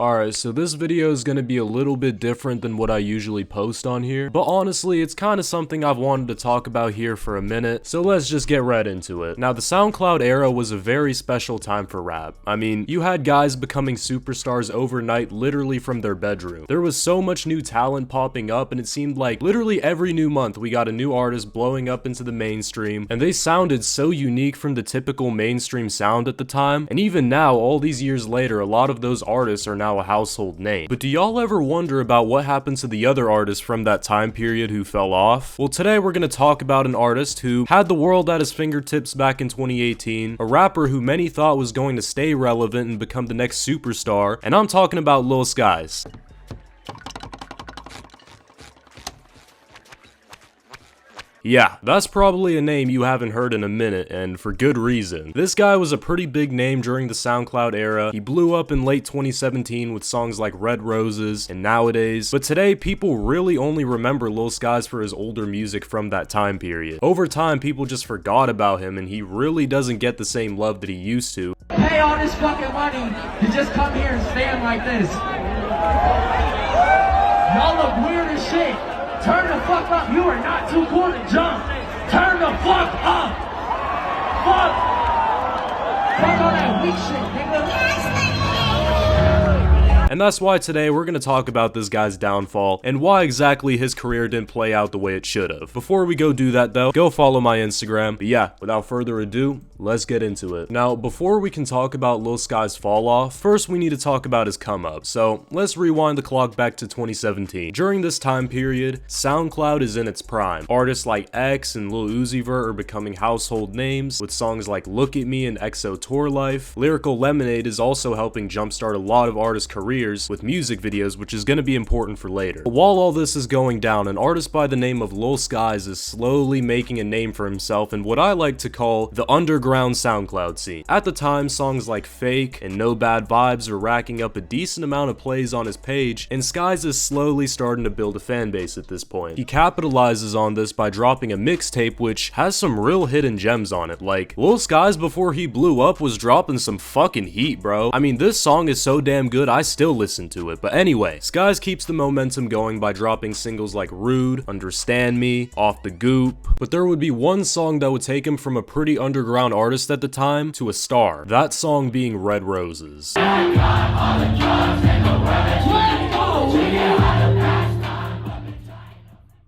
Alright, so this video is going to be a little bit different than what I usually post on here, but honestly, it's kind of something I've wanted to talk about here for a minute, so let's just get right into it. Now, the Soundcloud era was a very special time for rap. I mean, you had guys becoming superstars overnight literally from their bedroom. There was so much new talent popping up, and it seemed like literally every new month we got a new artist blowing up into the mainstream, and they sounded so unique from the typical mainstream sound at the time, and even now, all these years later, a lot of those artists are now a household name. But do y'all ever wonder about what happened to the other artists from that time period who fell off? Well, today we're gonna talk about an artist who had the world at his fingertips back in 2018, a rapper who many thought was going to stay relevant and become the next superstar, and I'm talking about Lil Skies. Yeah, that's probably a name you haven't heard in a minute, and for good reason. This guy was a pretty big name during the Soundcloud era. He blew up in late 2017 with songs like Red Roses and Nowadays, but today people really only remember Lil Skies for his older music from that time period. Over time, people just forgot about him, and he really doesn't get the same love that he used to. Pay all this fucking money to just come here and stand like this. Y'all look weird as shit. Turn the fuck up. You are not too cool to jump. Turn the fuck up. Fuck. Fuck all that weak shit, nigga. And that's why today we're gonna talk about this guy's downfall and why exactly his career didn't play out the way it should have. Before we go do that though, go follow my Instagram. But yeah, without further ado, let's get into it. Now, before we can talk about Lil Skies' fall off, first we need to talk about his come up. So let's rewind the clock back to 2017. During this time period, SoundCloud is in its prime. Artists like X and Lil Uzi Vert are becoming household names with songs like Look at Me and EXO Tour Life. Lyrical Lemonade is also helping jumpstart a lot of artists' careers with music videos, which is going to be important for later. But while all this is going down, an artist by the name of Lil Skies is slowly making a name for himself in what I like to call the underground SoundCloud scene. At the time, songs like Fake and No Bad Vibes are racking up a decent amount of plays on his page, and Skies is slowly starting to build a fan base at this point. He capitalizes on this by dropping a mixtape which has some real hidden gems on it. Like, Lil Skies before he blew up was dropping some fucking heat, bro. I mean, this song is so damn good, I still listen to it. But anyway, Skies keeps the momentum going by dropping singles like Rude, Understand Me, Off the Goop. But there would be one song that would take him from a pretty underground artist at the time to a star. That song being Red Roses.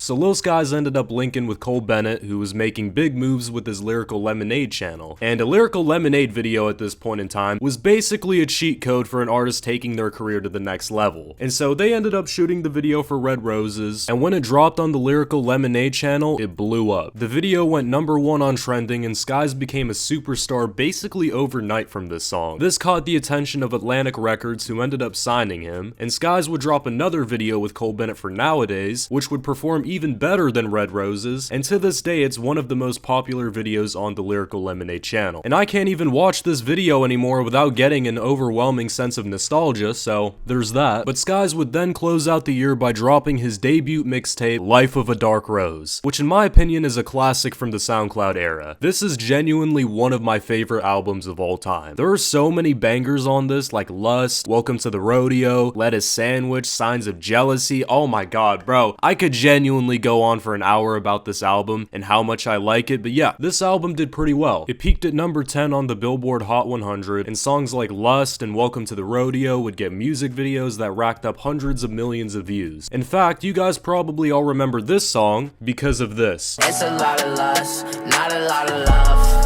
So Lil Skies ended up linking with Cole Bennett, who was making big moves with his Lyrical Lemonade channel. And a Lyrical Lemonade video at this point in time was basically a cheat code for an artist taking their career to the next level. And so they ended up shooting the video for Red Roses, and when it dropped on the Lyrical Lemonade channel, it blew up. The video went #1 on trending, and Skies became a superstar basically overnight from this song. This caught the attention of Atlantic Records, who ended up signing him, and Skies would drop another video with Cole Bennett for Nowadays, which would perform even better than Red Roses, and to this day it's one of the most popular videos on the Lyrical Lemonade channel. And I can't even watch this video anymore without getting an overwhelming sense of nostalgia, so there's that. But Skies would then close out the year by dropping his debut mixtape, Life of a Dark Rose, which in my opinion is a classic from the SoundCloud era. This is genuinely one of my favorite albums of all time. There are so many bangers on this, like Lust, Welcome to the Rodeo, Lettuce Sandwich, Signs of Jealousy. Oh my god, bro. I could genuinely go on for an hour about this album and how much I like it, but yeah, this album did pretty well. It peaked at #10 on the Billboard Hot 100, and songs like Lust and Welcome to the Rodeo would get music videos that racked up hundreds of millions of views. In fact, you guys probably all remember this song because of this. It's a lot of lust, not a lot of love.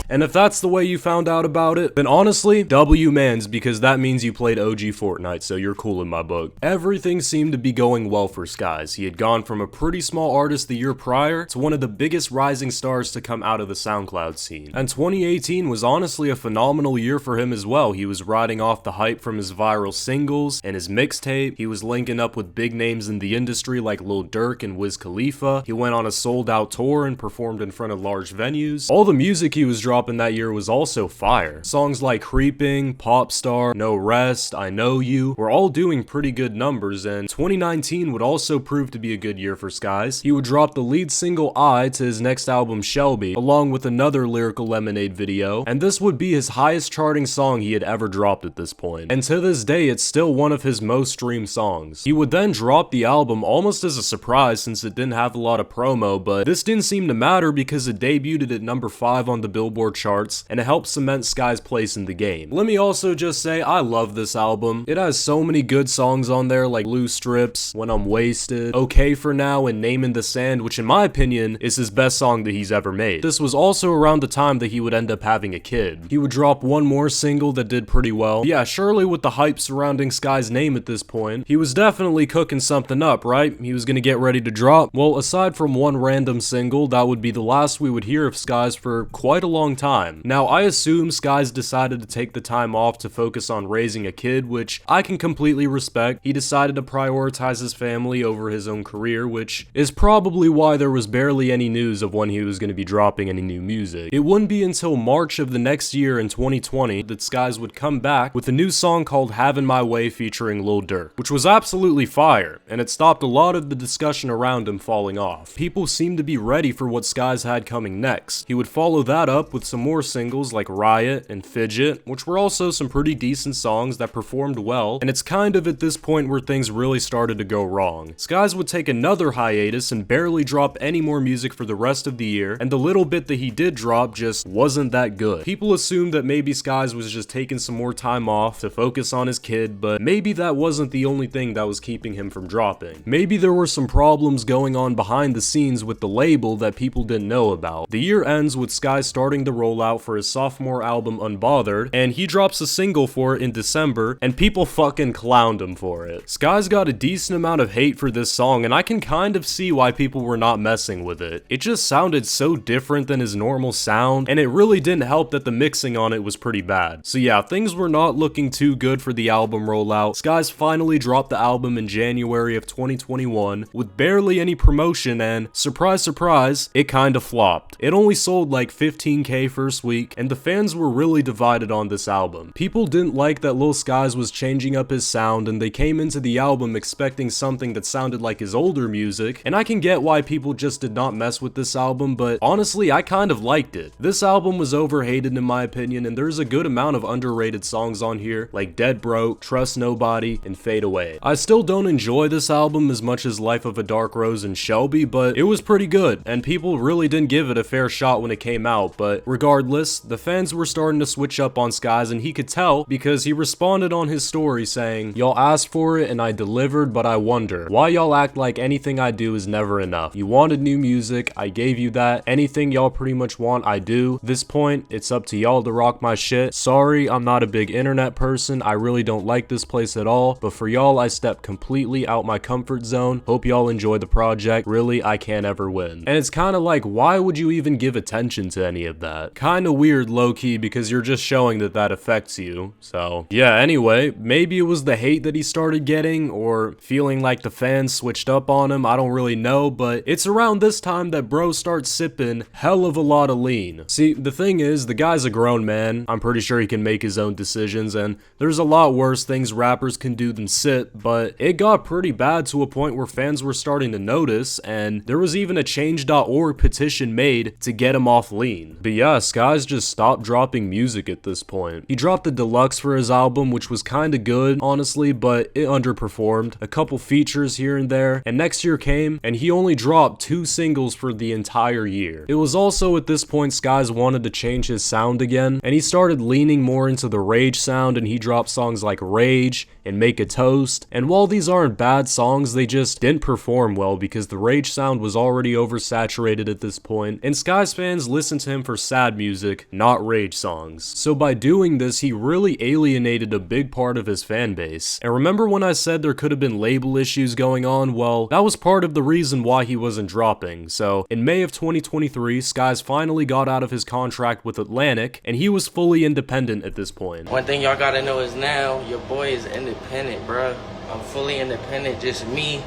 And if that's the way you found out about it, then honestly, W mans, because that means you played OG Fortnite, so you're cool in my book. Everything seemed to be going well for Skies. He had gone from a pretty small artist the year prior to one of the biggest rising stars to come out of the SoundCloud scene. And 2018 was honestly a phenomenal year for him as well. He was riding off the hype from his viral singles and his mixtape. He was linking up with big names in the industry like Lil Durk and Wiz Khalifa. He went on a sold-out tour and performed in front of large venues. All the music he was dropping dropping that year was also fire. Songs like Creeping, Popstar, No Rest, I Know You were all doing pretty good numbers, and 2019 would also prove to be a good year for Skies. He would drop the lead single I to his next album Shelby, along with another Lyrical Lemonade video, and this would be his highest charting song he had ever dropped at this point. And to this day, it's still one of his most streamed songs. He would then drop the album almost as a surprise since it didn't have a lot of promo, but this didn't seem to matter because it debuted at number 5 on the Billboard charts, and it helped cement Skies' place in the game. Let me also just say, I love this album. It has so many good songs on there like Loose Strips, When I'm Wasted, Okay For Now, and Name in the Sand, which in my opinion is his best song that he's ever made. This was also around the time that he would end up having a kid. He would drop one more single that did pretty well. Yeah, surely with the hype surrounding Skies' name at this point, he was definitely cooking something up, right? He was gonna get ready to drop. Well, aside from one random single, that would be the last we would hear of Skies for quite a long time. Now, I assume Skies decided to take the time off to focus on raising a kid, which I can completely respect. He decided to prioritize his family over his own career, which is probably why there was barely any news of when he was going to be dropping any new music. It wouldn't be until March of the next year in 2020 that Skies would come back with a new song called Havin' My Way featuring Lil Durk, which was absolutely fire, and it stopped a lot of the discussion around him falling off. People seemed to be ready for what Skies had coming next. He would follow that up with some more singles like Riot and Fidget, which were also some pretty decent songs that performed well, and it's kind of at this point where things really started to go wrong. Skies would take another hiatus and barely drop any more music for the rest of the year, and the little bit that he did drop just wasn't that good. People assumed that maybe Skies was just taking some more time off to focus on his kid, but maybe that wasn't the only thing that was keeping him from dropping. Maybe there were some problems going on behind the scenes with the label that people didn't know about. The year ends with Skies starting the rollout for his sophomore album Unbothered, and he drops a single for it in December, and people fucking clowned him for it. Skies got a decent amount of hate for this song, and I can kind of see why people were not messing with it. It just sounded so different than his normal sound, and it really didn't help that the mixing on it was pretty bad. So yeah, things were not looking too good for the album rollout. Skies finally dropped the album in January of 2021 with barely any promotion, and surprise surprise, it kinda flopped. It only sold like 15k first week, and the fans were really divided on this album. People didn't like that Lil Skies was changing up his sound, and they came into the album expecting something that sounded like his older music, and I can get why people just did not mess with this album, but honestly, I kind of liked it. This album was overhated in my opinion, and there's a good amount of underrated songs on here, like Dead Broke, Trust Nobody, and Fade Away. I still don't enjoy this album as much as Life of a Dark Rose and Shelby, but it was pretty good, and people really didn't give it a fair shot when it came out, but regardless, the fans were starting to switch up on Skies, and he could tell because he responded on his story saying, "Y'all asked for it and I delivered, but I wonder why y'all act like anything I do is never enough. You wanted new music, I gave you that. Anything y'all pretty much want, I do. This point, it's up to y'all to rock my shit. Sorry, I'm not a big internet person. I really don't like this place at all, but for y'all, I stepped completely out my comfort zone. Hope y'all enjoy the project. Really, I can't ever win." And it's kind of like, why would you even give attention to any of that? Kind of weird low-key because you're just showing that that affects you. So yeah, anyway, maybe it was the hate that he started getting or feeling like the fans switched up on him. I don't really know, but it's around this time that bro starts sipping hell of a lot of lean. See, the thing is, the guy's a grown man. I'm pretty sure he can make his own decisions, and there's a lot worse things rappers can do than sit, but it got pretty bad to a point where fans were starting to notice, and there was even a change.org petition made to get him off lean. But yeah, Skies just stopped dropping music at this point. He dropped the deluxe for his album, which was kinda good, honestly, but it underperformed. A couple features here and there, and next year came, and he only dropped 2 singles for the entire year. It was also at this point Skies wanted to change his sound again, and he started leaning more into the rage sound, and he dropped songs like Rage and Make a Toast, and while these aren't bad songs, they just didn't perform well because the rage sound was already oversaturated at this point, and Skies fans listened to him for sad music, not rage songs. So by doing this, he really alienated a big part of his fan base. And remember when I said there could have been label issues going on? Well, that was part of the reason why he wasn't dropping. So in May of 2023, Skies finally got out of his contract with Atlantic, and he was fully independent at this point. One thing y'all gotta know is now your boy is independent, bruh. I'm fully independent, just me.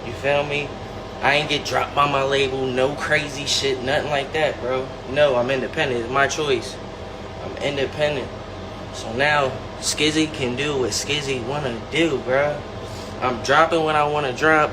You feel me? I ain't get dropped by my label, no crazy shit, nothing like that, bro. No, I'm independent. It's my choice. I'm independent. So now, Skizzy can do what Skizzy wanna do, bro. I'm dropping what I wanna drop.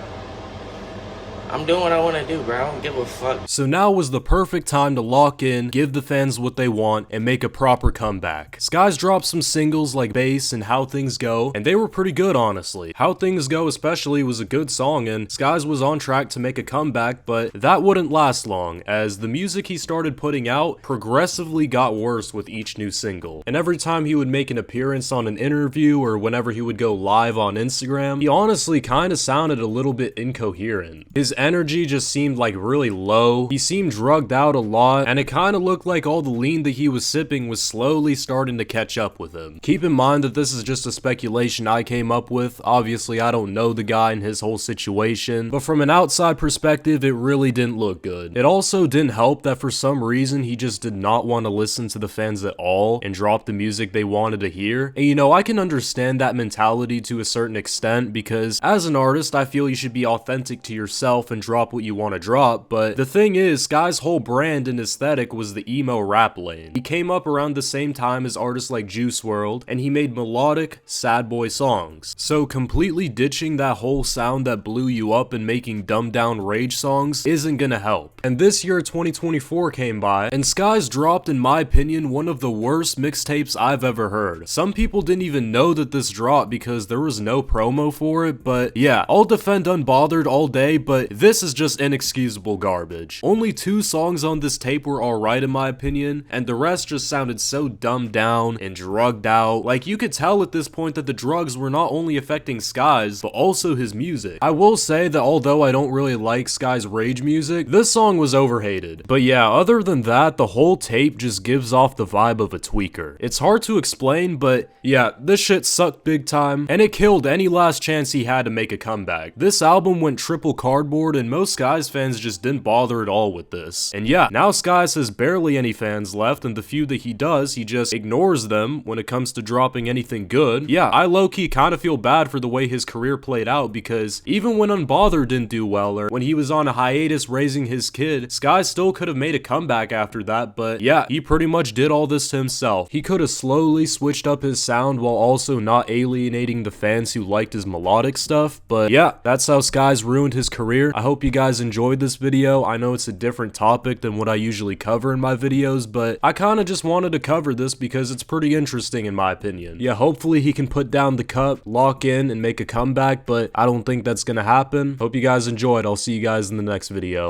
I'm doing what I want to do, bro. I don't give a fuck. So now was the perfect time to lock in, give the fans what they want, and make a proper comeback. Skies dropped some singles like Bass and How Things Go, and they were pretty good, honestly. How Things Go especially was a good song, and Skies was on track to make a comeback, but that wouldn't last long, as the music he started putting out progressively got worse with each new single. And every time he would make an appearance on an interview, or whenever he would go live on Instagram, he honestly kinda sounded a little bit incoherent. His energy just seemed like really low, he seemed drugged out a lot, and it kinda looked like all the lean that he was sipping was slowly starting to catch up with him. Keep in mind that this is just a speculation I came up with. Obviously I don't know the guy and his whole situation, but from an outside perspective it really didn't look good. It also didn't help that for some reason he just did not want to listen to the fans at all and drop the music they wanted to hear. And you know, I can understand that mentality to a certain extent, because as an artist I feel you should be authentic to yourself and drop what you want to drop, but the thing is, Sky's whole brand and aesthetic was the emo rap lane. He came up around the same time as artists like Juice WRLD, and he made melodic, sad boy songs. So completely ditching that whole sound that blew you up and making dumbed down rage songs isn't gonna help. And this year 2024 came by, and Skies dropped, in my opinion, one of the worst mixtapes I've ever heard. Some people didn't even know that this dropped because there was no promo for it, but yeah, I'll defend Unbothered all day, but this is just inexcusable garbage. Only 2 songs on this tape were alright in my opinion, and the rest just sounded so dumbed down and drugged out. Like, you could tell at this point that the drugs were not only affecting Skies, but also his music. I will say that although I don't really like Skies' rage music, this song was overhated. But yeah, other than that, the whole tape just gives off the vibe of a tweaker. It's hard to explain, but yeah, this shit sucked big time, and it killed any last chance he had to make a comeback. This album went triple cardboard, and most Skies fans just didn't bother at all with this. And yeah, now Skies has barely any fans left, and the few that he does, he just ignores them when it comes to dropping anything good. Yeah, I low-key kind of feel bad for the way his career played out, because even when Unbothered didn't do well, or when he was on a hiatus raising his kid, Skies still could have made a comeback after that, but yeah, he pretty much did all this to himself. He could have slowly switched up his sound while also not alienating the fans who liked his melodic stuff, but yeah, that's how Skies ruined his career. I hope you guys enjoyed this video. I know it's a different topic than what I usually cover in my videos, but I kind of just wanted to cover this because it's pretty interesting in my opinion. Yeah, hopefully he can put down the cup, lock in, and make a comeback, but I don't think that's gonna happen. Hope you guys enjoyed. I'll see you guys in the next video.